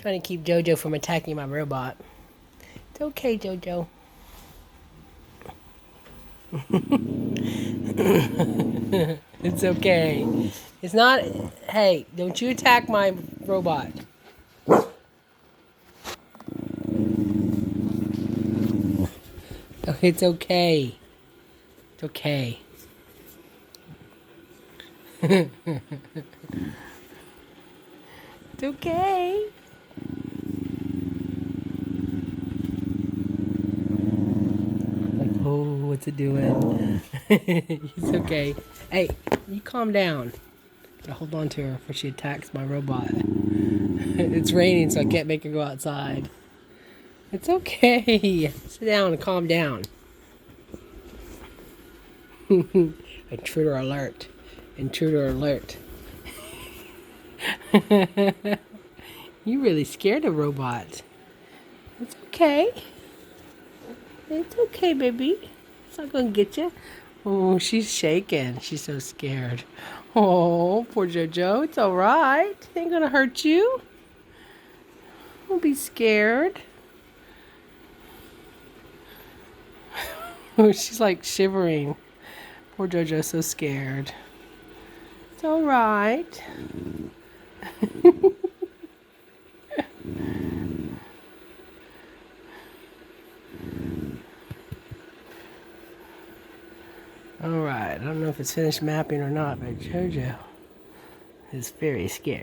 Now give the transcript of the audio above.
Trying to keep Jojo from attacking my robot. It's okay, Jojo. It's okay. It's not. Hey, don't you attack my robot. It's okay. It's okay. It's okay. Like, oh, what's it doing? It's okay. Hey, you calm down. I hold on to her before she attacks my robot. It's raining, so I can't make her go outside. It's okay. Sit down and calm down. Intruder alert. Intruder alert. You really scared a robot. It's okay. It's okay, baby. It's not gonna get you. Oh, she's shaking. She's so scared. Oh, poor Jojo. It's all right. It ain't gonna hurt you. Don't be scared. Oh, she's like shivering. Poor Jojo's so scared. It's all right. All right. I don't know if it's finished mapping or not, but Jojo is very scared.